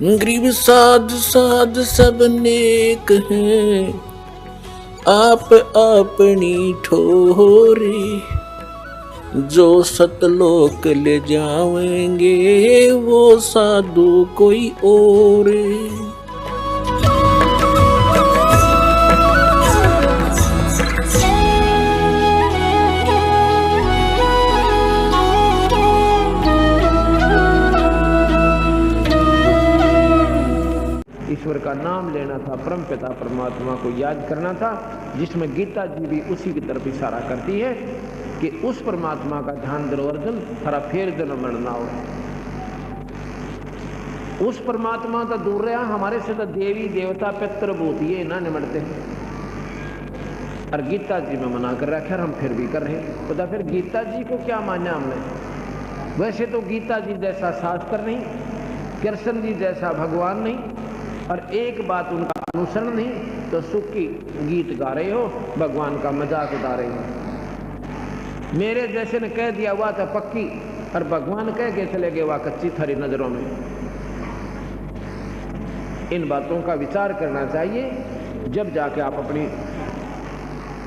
गरीब साध साध सब नेक हैं, आप अपनी ठोरी। जो सतलोक ले जावेंगे वो साधु कोई और। ईश्वर का नाम लेना था, परम पिता परमात्मा को याद करना था, जिसमें गीता जी भी उसी की तरफ इशारा करती है कि उस परमात्मा का ध्यान धरो अर्जुन, थारा फिर जन्म मरना हो। उस परमात्मा तो दूर रहा, हमारे से तो देवी देवता पितर भूत ये ना निमटते हैं। और गीता जी में मना कर रखा, हम फिर भी कर रहे हैं। तो फिर गीता जी को क्या माना हमने? वैसे तो गीता जी जैसा शास्त्र नहीं, कृष्ण जी जैसा भगवान नहीं, और एक बात उनका अनुसरण नहीं, तो सुख की गीत गा रहे हो, भगवान का मजाक उड़ा रहे हो। मेरे जैसे ने कह दिया हुआ था पक्की, और भगवान कह के चले गए वह कच्ची थारी नजरों में। इन बातों का विचार करना चाहिए, जब जाके आप अपनी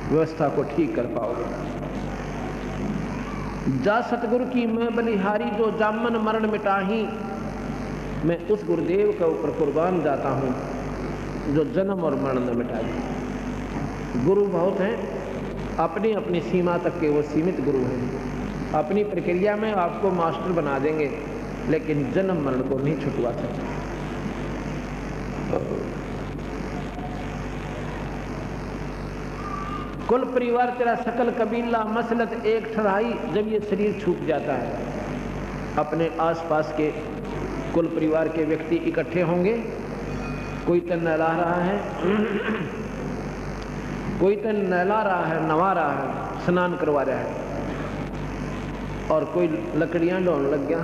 व्यवस्था को ठीक कर पाओगे। जा सतगुरु की मैं बलिहारी, जो जामन मरण मिटाही। मैं उस गुरुदेव के ऊपर कुर्बान जाता हूँ जो जन्म और मरण न मिटाए। गुरु बहुत हैं, अपनी अपनी सीमा तक के वो सीमित गुरु हैं। अपनी प्रक्रिया में आपको मास्टर बना देंगे, लेकिन जन्म मरण को नहीं छुटवा सकते। कुल परिवार तेरा सकल कबीला, मसलत एक ठहराई। जब ये शरीर छूट जाता है, अपने आसपास के कुल परिवार के व्यक्ति इकट्ठे होंगे। कोई तो नहला रहा है, कोई तो नहला रहा है, नवा रहा है, स्नान करवा रहा है, और कोई लकड़ियां ढोने लग गया।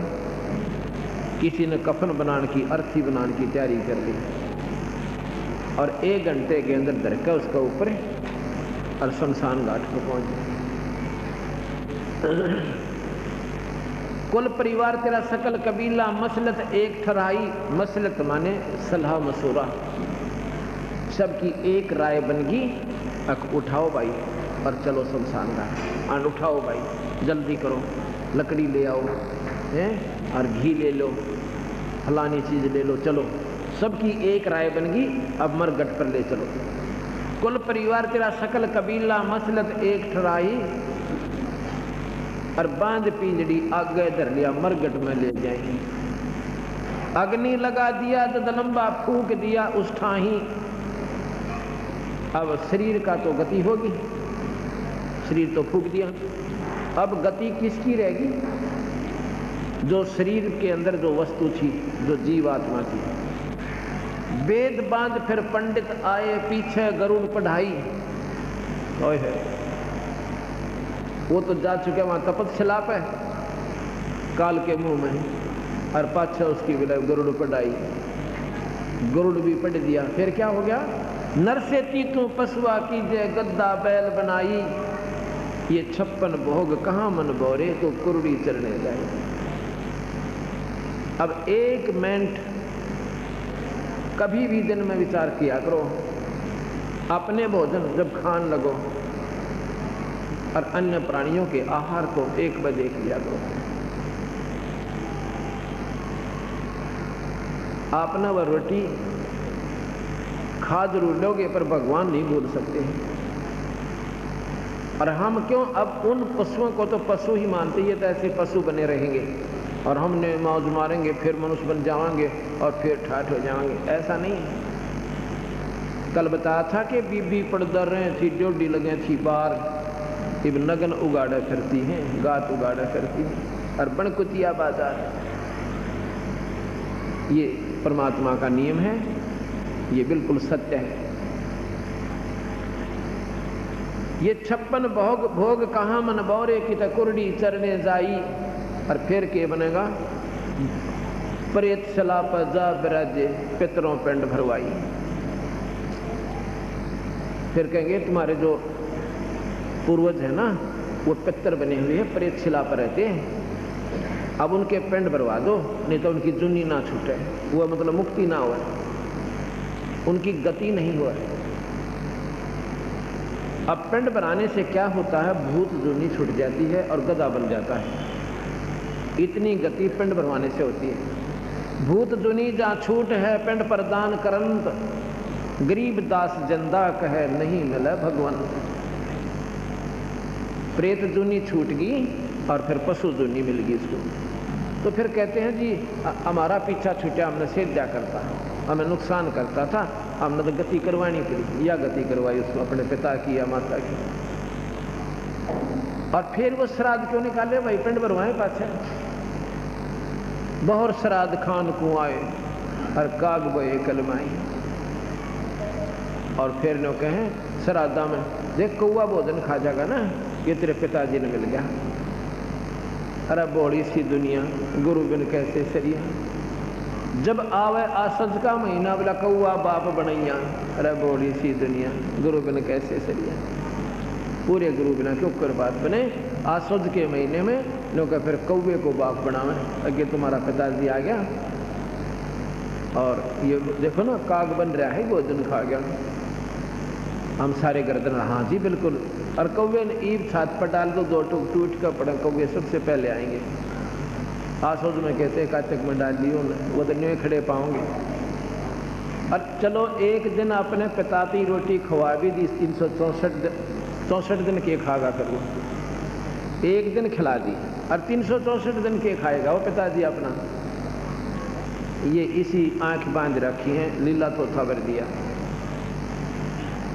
किसी ने कफन बनाने की, अर्थी बनाने की तैयारी कर ली, और 1 घंटे के अंदर धरका उसका ऊपर और शमशान घाट पर पहुंच गया। कुल परिवार तेरा सकल कबीला, मसलत एक ठहराई। मसलत माने सलाह मशूरा, सबकी एक राय बनगी। अक उठाओ भाई और चलो शमशान घाट। और उठाओ भाई, जल्दी करो, लकड़ी ले आओ हैं, और घी ले लो, फलानी चीज ले लो, चलो। सबकी एक राय बनगी, अब मरगट पर ले चलो। कुल परिवार तेरा सकल कबीला, मसलत एक ठहराई। और बांध पिंजड़ी आगे धर लिया, मरगट में ले जाएंगे। अग्नि लगा दिया तो दलंबा फूंक दिया उस ठाही। अब शरीर का तो गति होगी, शरीर तो फूंक दिया, अब गति किसकी रहेगी? जो शरीर के अंदर जो वस्तु थी, जो जीवात्मा थी। वेद बांध फिर पंडित आए, पीछे गरुड़ पढ़ाई। ओए है, वो तो जा चुके वहां तपस्या पे काल के मुंह में, और पाछा उसकी विलय गरुड़ पढ़ाई। गरुड़ भी पढ़ दिया। फिर क्या हो गया? नर से तीतू पशुआ कीजे, गद्दा बैल बनाई। ये 56 भोग कहाँ मन बोरे, तो कुरुड़ी चढ़ने जाए। अब 1 मिनट कभी भी दिन में विचार किया करो, अपने भोजन जब खान लगो और अन्य प्राणियों के आहार को एक बार देख लिया करो। आपने वह रोटी खा जरूर लोगे, पर भगवान नहीं भूल सकते हैं। और हम क्यों अब उन पशुओं को तो पशु ही मानते, ये तो ऐसे पशु बने रहेंगे, और हमने मौज मारेंगे, फिर मनुष्य बन जाएंगे, और फिर ठाठ हो जाएंगे। ऐसा नहीं है। कल बताया था कि बीबी पड़दर रहे थी, डोडी लगे थी बार, इब नगन उगाड़ा करती हैं, गात उगाड़ा करती हैं, और बनकुतिया बाजार। ये परमात्मा का नियम है, ये बिल्कुल सत्य है। ये 56 भोग कहाँ मन बौरे की तकुरडी चरने जाई। और फिर के बनेगा? प्रेत सला पर जा बिराजे, पितरों पिंड भरवाई। फिर कहेंगे तुम्हारे जो पूर्वज है ना, वो पितर बने हुए हैं, प्रेत शिला पर रहते हैं। अब उनके पेंड भरवा दो, नहीं तो उनकी जुनी ना छूटे, वो मतलब मुक्ति ना हो, उनकी गति नहीं हो। अब पेंड बनाने से क्या होता है, भूत जुनी छूट जाती है और गधा बन जाता है। इतनी गति पेंड भरवाने से होती है। भूत जुनी जहाँ छूट है पेंड प्रदान करंत, गरीब दास जंदा कहे नहीं मिले भगवान। प्रेत जुनी छूट गई और फिर पशु जुनी मिल गई इसको। तो फिर कहते हैं जी हमारा पीछा छूटा, हमने सेद्या करता, हमें नुकसान करता था, हमने तो गति करवानी पड़ी, या गति करवाई उसको अपने पिता की या माता की। और फिर वो श्राद्ध क्यों निकाले भाई, पिंड भरवाए पाछे। बहुत श्राद्ध खान को आए और काग बोए कलमाई। और फिर नो कहें श्राद्धा में देख कौआ भोजन खा जाएगा ना, ये तेरे पिताजी ने मिल गया। अरे बड़ी सी दुनिया, गुरु बिन कैसे सरिया। जब आवे आसज का महीना बोला कौआ बाप बनैया। अरे बड़ी सी दुनिया, गुरु बिन कैसे सरिया। पूरे गुरु बिना क्यों कर बात बने। आसज के महीने में लोग फिर कौवे को बाप बनावे, अगे तुम्हारा पिताजी आ गया और ये देखो ना काग बन रहा है, भोजन खा गया। हम सारे गर्दन, हाँ जी बिल्कुल। और कौवे ने ईब छात पर डाल दो, दो टूक टूट कर पड़े, कौवे सबसे पहले आएंगे। आसोज में कहते काचक में डाल दियो ना, वो तो न्यू खड़े पाओगे। और चलो एक दिन अपने पिता की रोटी खवा भी दी, 364 दिन के खागा कर वो, एक दिन खिला दी और 364 दिन के खाएगा वो पिताजी अपना। ये इसी आंख बांध रखी है, लीला तो खबर दिया।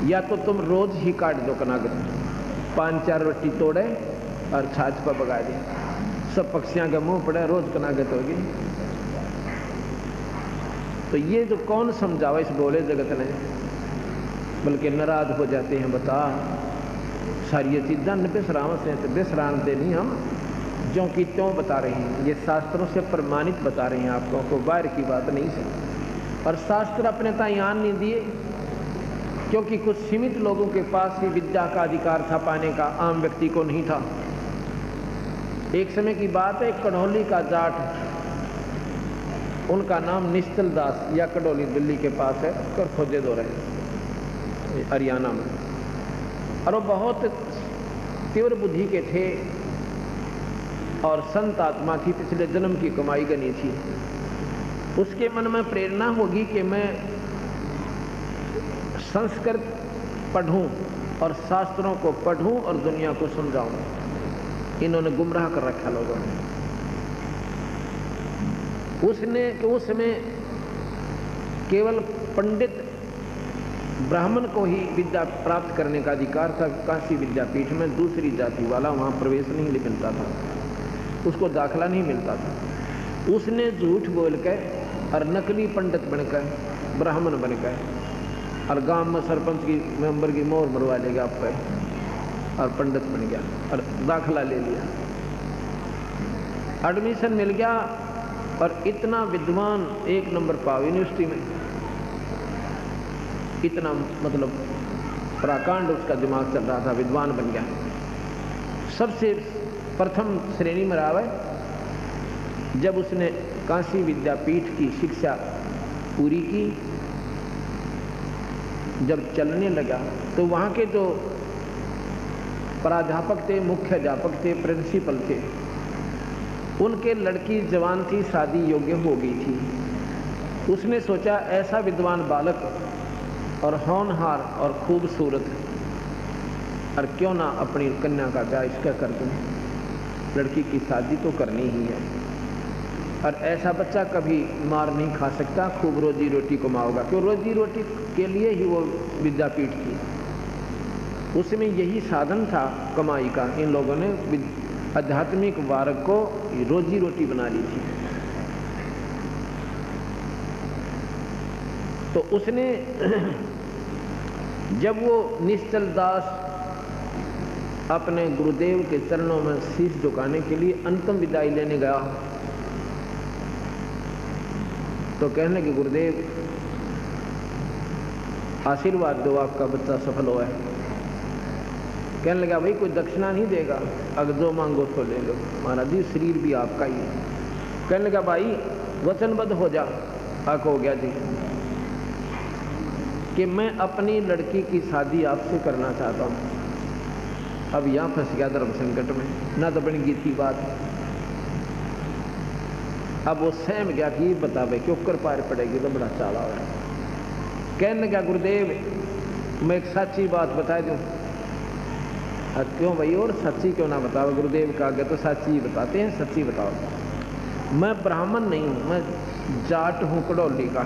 या तो तुम रोज ही काट दो कनागत, 5-4 रोटी तोड़े और छाछ पर बगा दी, सब पक्षियां के मुंह पड़े, रोज कनागत होगी। तो ये जो कौन समझावा इस बोले जगत ने, बल्कि नाराज हो जाते हैं। बता सारी चीज़ां बेसराम से, तो बेसराम दे नहीं, हम जो कि त्यों बता रहे हैं, ये शास्त्रों से प्रमाणित बता रहे हैं आपको, को बाहर की बात नहीं है। और शास्त्र अपने तायान नहीं दिए, क्योंकि कुछ सीमित लोगों के पास ही विद्या का अधिकार था पाने का, आम व्यक्ति को नहीं था। एक समय की बात है, कढ़ौली का जाट, उनका नाम निश्चल दास या कढ़ौली दिल्ली के पास है, कर खोजे दो रहे हरियाणा में। और वो बहुत तीव्र बुद्धि के थे और संत आत्मा थी, पिछले जन्म की कमाई गनी थी। उसके मन में प्रेरणा होगी कि मैं संस्कृत पढ़ूं और शास्त्रों को पढ़ूं और दुनिया को समझाऊं। इन्होंने गुमराह कर रखा लोगों ने। उसमें केवल पंडित ब्राह्मण को ही विद्या प्राप्त करने का अधिकार था। काशी विद्यापीठ में दूसरी जाति वाला वहां प्रवेश नहीं मिलता था, उसको दाखला नहीं मिलता था। उसने झूठ बोल कर और नकली पंडित बनकर, ब्राह्मण बनकर, और गांव में सरपंच की मेंबर की मोहर मरवा लेगा आप पर, और पंडित बन गया और दाखला ले लिया, एडमिशन मिल गया और इतना विद्वान, 1 नंबर पाव यूनिवर्सिटी में। इतना मतलब प्राकांड उसका दिमाग चल रहा था, विद्वान बन गया। सबसे प्रथम श्रेणी में रहा है। जब उसने काशी विद्यापीठ की शिक्षा पूरी की, जब चलने लगा तो वहाँ के जो प्राध्यापक थे, मुख्य अध्यापक थे, प्रिंसिपल थे, उनके लड़की जवान थी, शादी योग्य हो गई थी। उसने सोचा ऐसा विद्वान बालक और होनहार और खूबसूरत, और क्यों ना अपनी कन्या का ब्याह इसका कर दूं, लड़की की शादी तो करनी ही है। और ऐसा बच्चा कभी मार नहीं खा सकता, खूब रोजी रोटी कमाओगा, क्यों रोजी रोटी के लिए ही वो विद्यापीठ की, उसमें यही साधन था कमाई का। इन लोगों ने आध्यात्मिक वर्ग को रोजी रोटी बना ली थी। तो उसने जब वो निश्चल दास अपने गुरुदेव के चरणों में शीश झुकाने के लिए अंतिम विदाई लेने गया, तो कहने कि गुरुदेव आशीर्वाद दो, आपका बच्चा सफल हुआ है। कहने लगा भाई कोई दक्षिणा नहीं देगा, अगर जो मांगो तो ले लो। महाराज जी शरीर भी आपका ही है, कहने लगा भाई वचनबद्ध हो जा। हक हो गया जी कि मैं अपनी लड़की की शादी आपसे करना चाहता हूँ। अब यहाँ फंस गया धर्म संकट में, ना तो बन गई थी बात। अब वो सहम गया कि ये बता भाई क्यों कर पार पड़ेगी, तो बड़ा चाला हुआ। कहने लगा गुरुदेव मैं एक सच्ची बात बता दूं। क्यों भाई, और सच्ची क्यों ना बताओ? गुरुदेव का आगे तो सच्ची ही बताते हैं, सच्ची बताओ। मैं ब्राह्मण नहीं हूं, मैं जाट हूं कड़ौली का,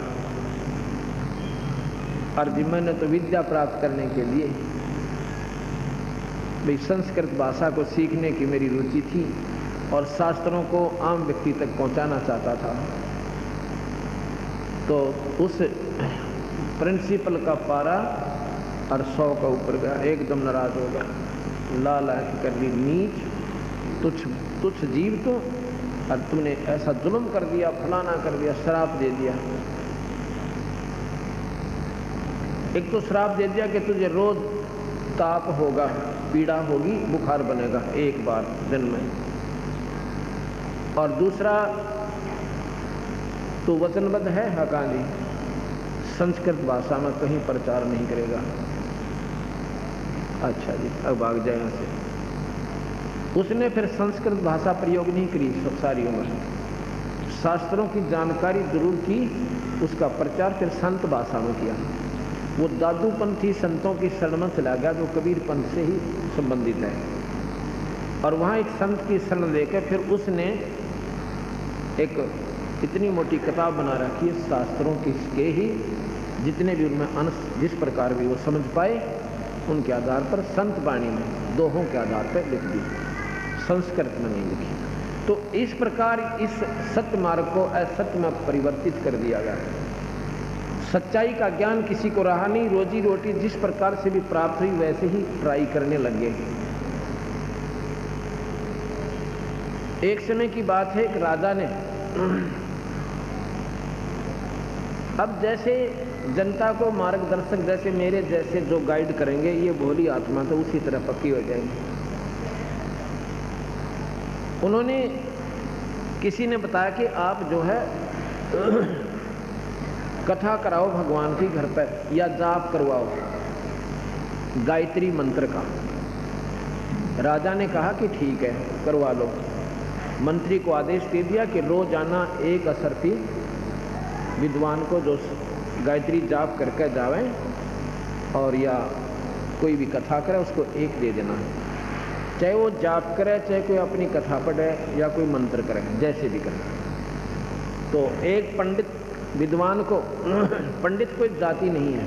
और जी मैंने तो विद्या प्राप्त करने के लिए भाई संस्कृत भाषा को सीखने की मेरी रुचि थी और शास्त्रों को आम व्यक्ति तक पहुंचाना चाहता था। तो उस प्रिंसिपल का पारा और 100 का ऊपर गया, एकदम नाराज हो गया। लाल आंख कर ली, नीच तुच्छ जीव तो, और तुमने ऐसा जुल्म कर दिया, फलाना कर दिया, श्राप दे दिया। एक तो श्राप दे दिया कि तुझे रोज ताप होगा, पीड़ा होगी, बुखार बनेगा एक बार दिन में, और दूसरा तो वचनबद्ध है हकानी संस्कृत भाषा में कहीं प्रचार नहीं करेगा। अच्छा जी अब भाग जाए यहाँ से। उसने फिर संस्कृत भाषा प्रयोग नहीं करी सारी उम्र, शास्त्रों की जानकारी जरूर की, उसका प्रचार फिर संत भाषा में किया। वो दादूपंथी संतों की शरण में चला गया जो कबीर पंथ से ही संबंधित है, और वहाँ एक संत की शरण लेकर फिर उसने एक इतनी मोटी किताब बना रखी है शास्त्रों की के ही जितने भी उनमें अंश जिस प्रकार भी वो समझ पाए उनके आधार पर संत वाणी में दोहों के आधार पर लिख दी, संस्कृत में नहीं लिखी। तो इस प्रकार इस सत्य मार्ग को असत्य में परिवर्तित कर दिया गया। सच्चाई का ज्ञान किसी को रहा नहीं, रोजी रोटी जिस प्रकार से भी प्राप्त हुई वैसे ही ट्राई करने लगे। एक समय की बात है, एक राजा ने अब जैसे जनता को मार्गदर्शक जैसे मेरे जैसे जो गाइड करेंगे ये भोली आत्मा तो उसी तरह पक्की हो जाएंगी। उन्होंने किसी ने बताया कि आप जो है कथा कराओ भगवान की घर पर या जाप करवाओ गायत्री मंत्र का। राजा ने कहा कि ठीक है करवा लो। मंत्री को आदेश दे दिया कि रोजाना एक असरफी विद्वान को जो गायत्री जाप करके जावे और या कोई भी कथा करे उसको एक दे देना, चाहे वो जाप करे चाहे कोई अपनी कथा पढ़े या कोई मंत्र करे, जैसे भी करे। तो एक पंडित विद्वान को पंडित कोई जाति नहीं है,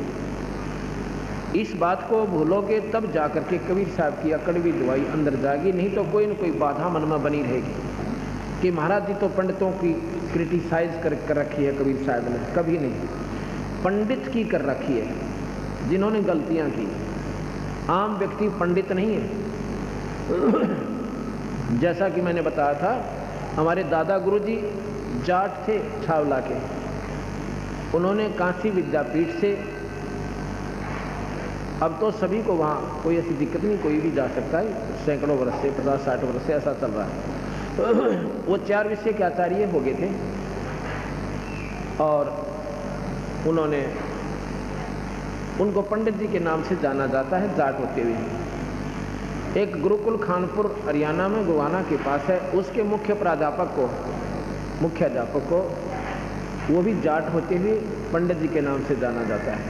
इस बात को भूलोगे तब जाकर के कबीर साहब की अकड़वी दवाई अंदर जाएगी, नहीं तो कोई न कोई बाधा मन में बनी रहेगी कि महाराज जी तो पंडितों की क्रिटिसाइज कर रखी है कबीर साहब ने। कभी नहीं, पंडित की कर रखी है जिन्होंने गलतियां की। आम व्यक्ति पंडित नहीं है। जैसा कि मैंने बताया था हमारे दादा गुरुजी जाट थे छावला के, उन्होंने काशी विद्यापीठ से, अब तो सभी को वहाँ कोई ऐसी दिक्कत नहीं, कोई भी जा सकता है, सैकड़ों वर्ष से 50-60 वर्ष से ऐसा चल रहा है। वो 4 विषय के आचार्य हो गए थे और उन्होंने उनको पंडित जी के नाम से जाना जाता है जाट होते हुए। एक गुरुकुल खानपुर हरियाणा में गुवाना के पास है, उसके मुख्य अध्यापक को वो भी जाट होते हुए पंडित जी के नाम से जाना जाता है।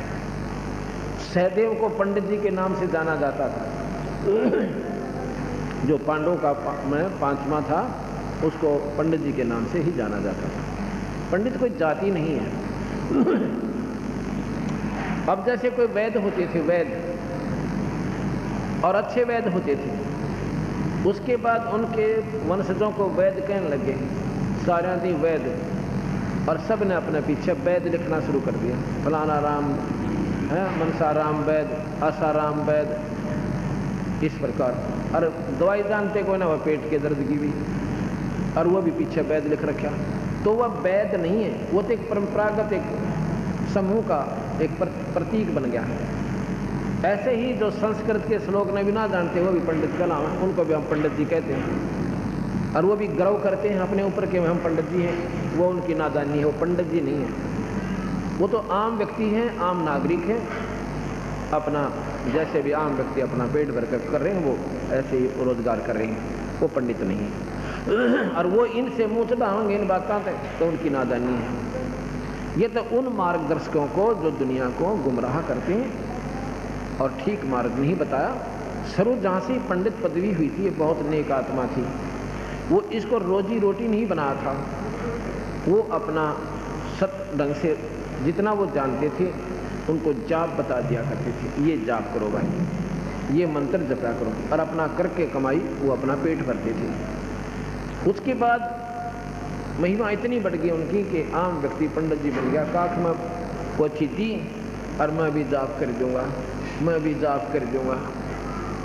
सहदेव को पंडित जी के नाम से जाना जाता था। जो पांडवों का मैं 5वां था उसको पंडित जी के नाम से ही जाना जाता था। पंडित कोई जाति नहीं है। अब जैसे कोई वैद होते थे, वैद और अच्छे वैद होते थे, उसके बाद उनके वंशजों को वैद कहने लगे, सारे थी वैद, और सब ने अपने पीछे वैद लिखना शुरू कर दिया। फलाना राम है, मनसाराम वैद, आसाराम वैद, इस प्रकार। और दवाई जानते को ना, वह पेट के दर्द की भी, और वो भी पीछे वैद लिख रखा। तो वह वैद नहीं है, वो तो एक परंपरागत एक समूह का एक प्रतीक बन गया। ऐसे ही जो संस्कृत के श्लोक ने भी ना जानते वो भी पंडित कहलावे, उनको भी हम पंडित जी कहते हैं। और वो भी गर्व करते हैं अपने ऊपर कि हम पंडित जी हैं। वो उनकी नादानी है, वो पंडित जी नहीं है, वो तो आम व्यक्ति हैं, आम नागरिक हैं, अपना जैसे भी आम व्यक्ति अपना पेट भर कर रहे हैं वो ऐसे ही रोजगार कर रहे हैं, वो पंडित नहीं है। और वो इनसे मुँह चढ़ाएंगे इन बातों तक तो उनकी नादानी है। ये तो उन मार्गदर्शकों को जो दुनिया को गुमराह करते हैं और ठीक मार्ग नहीं बताया। सरू जहाँ से पंडित पदवी हुई थी, ये बहुत नेक आत्मा थी, वो इसको रोजी रोटी नहीं बनाया था, वो अपना सत ढंग से जितना वो जानते थे उनको जाप बता दिया करते थे, ये जाप करो भाई, ये मंत्र जपा करो, और अपना करके कमाई वो अपना पेट भरते थे। उसके बाद महिमा इतनी बढ़ गई उनकी कि आम व्यक्ति पंडित जी बन गया। काख में पोछी दी और मैं भी जाप कर दूंगा, मैं भी जाप कर दूंगा,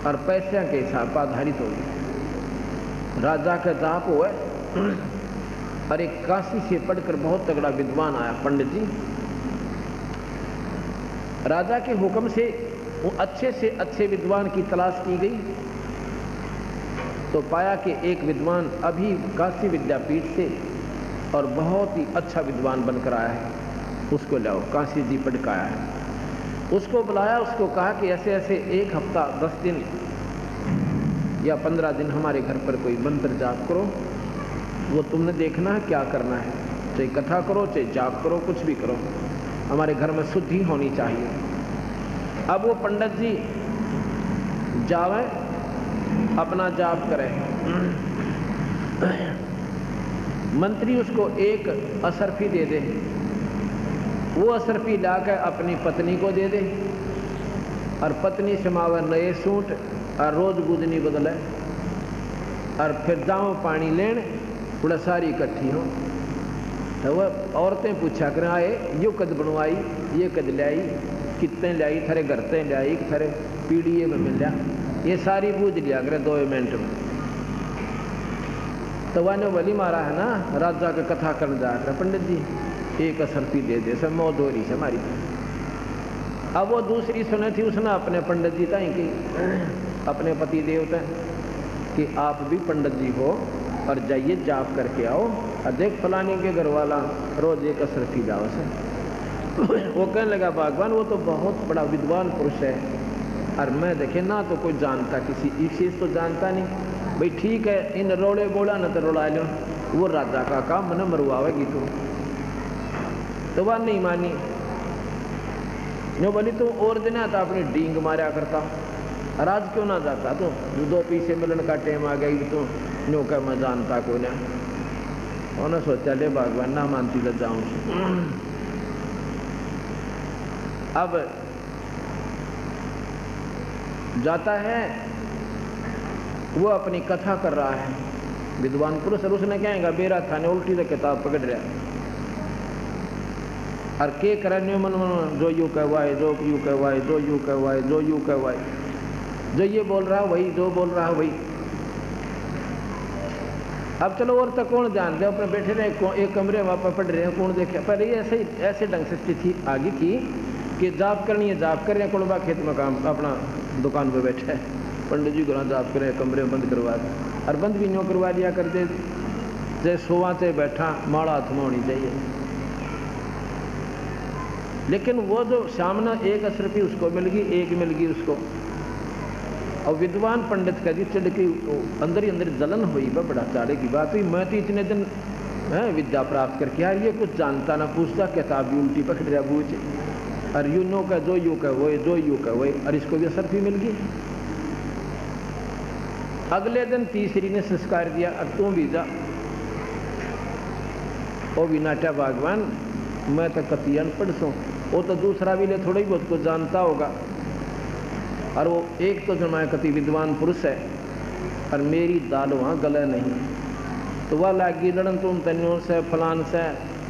और पैसे के हिसाब पर आधारित हो गया। राजा का जाप हुआ और एक काशी से पढ़कर बहुत तगड़ा विद्वान आया पंडित जी। राजा के हुक्म से वो अच्छे से अच्छे विद्वान की तलाश की गई तो पाया कि एक विद्वान अभी काशी विद्यापीठ से और बहुत ही अच्छा विद्वान बनकर आया है, उसको लाओ, काशी जी पढ़ के आया है। उसको बुलाया, उसको कहा कि ऐसे ऐसे एक हफ्ता 10 दिन या 15 दिन हमारे घर पर कोई मंत्र जाप करो, वो तुमने देखना है क्या करना है, चाहे कथा करो चाहे जाप करो, कुछ भी करो, हमारे घर में शुद्धि होनी चाहिए। अब वो पंडित जी जावे अपना जाप करें, मंत्री उसको एक असरफी दे दे, वो असरफी लाकर अपनी पत्नी को दे दे और पत्नी समावे नए सूट और रोज गुदनी बदले और फिर जाओ पानी लेने, थोड़ा सारी इकट्ठी हो तो वह औरतें पूछा कर आए यो कद बनवाई, ये कद लाई, कितने लाई, थारे घर ते लाई, थारे पीढ़ी में मिल जा, ये सारी बूझ लिया करे 2 मिनट में। तो वह वली मारा है ना, राजा का कथा करने जा कर पंडित जी एक असरफी दे दे, सब मौत हो रही है हमारी। अब वो दूसरी सुने थी, उसने अपने पंडित जी ताई की, अपने पति देवता कि आप भी पंडित जी हो और जाइए जाप करके आओ, और देख फलाने के घर वाला रोज एक असरफी जाओ से। वो कहने लगा भगवान वो तो बहुत बड़ा विद्वान पुरुष है, और मैं देखे ना तो कोई जानता, किसी एक चीज़ तो जानता नहीं, भाई ठीक है इन रोड़े बोला न तो रोड़ा लो, वो राजा का काम न मरवावेगी तो वह नहीं मानी। नो बोली तुम और दिन आता अपनी डींग मारा करता, और आज क्यों ना जाता, तो 2 पैसे मिलन का टाइम आ गई तो नो का मैं जानता को ना, उन्होंने सोचा ले भगवान ना मानती तो जाऊं। अब जाता है, वो अपनी कथा कर रहा है विद्वान पुरुष, और उसने क्या है बेरा था ने उल्टी से किताब पकड़ रहा और के करने मन मन जो यू कहवाए, जो यू कहवाए, जो यू कहवाए, जो यू कहवाए, जो ये बोल रहा वही, जो बोल रहा वही। अब चलो और तक कौन जान दे, अपने बैठे रहे एक कमरे में आप पढ़ रहे हैं, कौन देखे। पहले ये ऐसे ढंग से स्थिति आगे की कि जाप करनी है, जाप कर रहे हैं, कुड़बा खेत में काम अपना दुकान पर बैठे है, पंडित जी गुना जाप करे, कमरे में बंद करवा दे, और बंद भी न्यों करवा दिया करते, जैसे सोवा से बैठा माड़ा हाथ में होनी चाहिए। लेकिन वो जो सामने एक असरफी उसको मिल गई, एक मिल गई उसको, और विद्वान पंडित का जी चढ़ के अंदर ही अंदर जलन हुई, वह बड़ा चाड़े की बात हुई, मैं तो इतने दिन विद्या प्राप्त करके यार ये कुछ जानता ना पूछता, किताब भी उल्टी पकड़ रहा बूझ, और यू नो का जो यू का वही, जो यू का वही, और इसको भी असरफी मिल गई। अगले दिन तीसरी ने संस्कार दिया, अब तू भी जा, वो भी नाटा भगवान मैं तो कति अनपढ़ सो, वो तो दूसरा भी ले थोड़ा ही बहुत को जानता होगा, और वो एक तो जमाया कति विद्वान पुरुष है और मेरी दाल वहाँ गले नहीं, तो वह लागी लड़न तुम तन्यों से फलान से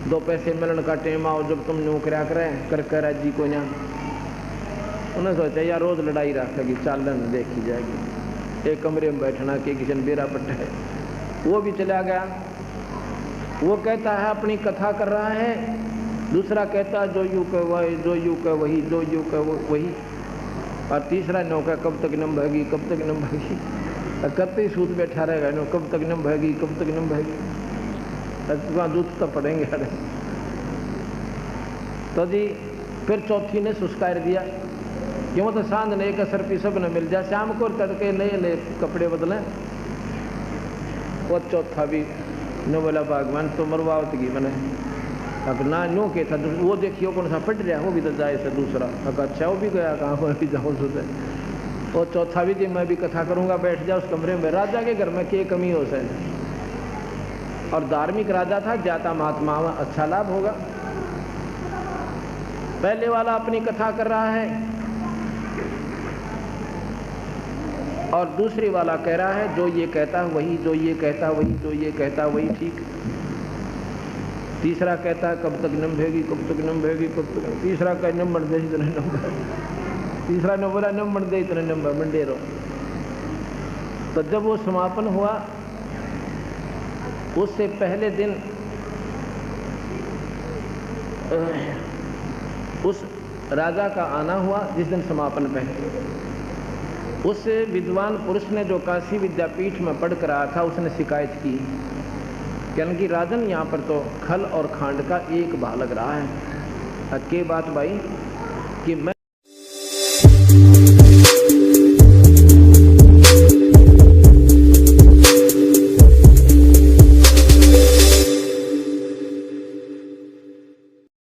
2 पैसे मिलन का टेम आओ, जब तुम न्यू कराया करें कर कर जी को यहाँ। उन्हें सोचा यार रोज लड़ाई रखेगी, चालन देखी जाएगी, एक कमरे में बैठना के किचन बेरा पट्टा है। वो भी चला गया, वो कहता है अपनी कथा कर रहा है, दूसरा कहता है जो यू का वही, जो यू का वही, जो यू का वही, और तीसरा नौका कब तक नम भागी, कब तक नम भागी। करते ही सूत बैठा रहेगा, नो कब तक नम बहेगी, कब तक नम बहेगी, वहाँ दूध तो पड़ेंगे। अरे तो जी फिर चौथी ने सुस्कार दिया, क्यों तो सांझ ने एक असर पी सब न मिल जाए, शाम को तड़के नए नए कपड़े बदलें। और चौथा भी न बोला भगवान तो मरवावत की मैंने, अब ना नो के था वो देखियो कौन सा पट रहा, वो भी तो जाए से दूसरा। अब अच्छा वो भी गया, कहाँ पर भी जाऊँ सोचे। और चौथा भी जी मैं भी कथा करूँगा, बैठ जा उस कमरे में। राजा के घर में क्या कमी हो सके, और धार्मिक राजा था, जाता महात्मा में अच्छा लाभ होगा। पहले वाला अपनी कथा कर रहा है और दूसरी वाला कह रहा है जो ये कहता है वही, जो ये कहता है वही, जो ये कहता है वही ठीक। तीसरा कहता है कब तक नम भेगी, कब तक नम भेगी, कब तक। तीसरा कह नम बन दे इतने नंबर, तीसरा ने बोला नम बन दे इतने नंबर मंडे रहो। तो जब वो समापन हुआ उससे पहले दिन उस राजा का आना हुआ जिस दिन समापन पे। उस विद्वान पुरुष ने जो काशी विद्यापीठ में पढ़ कर आया था उसने शिकायत की, कहने कि राजन यहाँ पर तो खल और खांड का एक भाव लग रहा है। के बात भाई कि मैं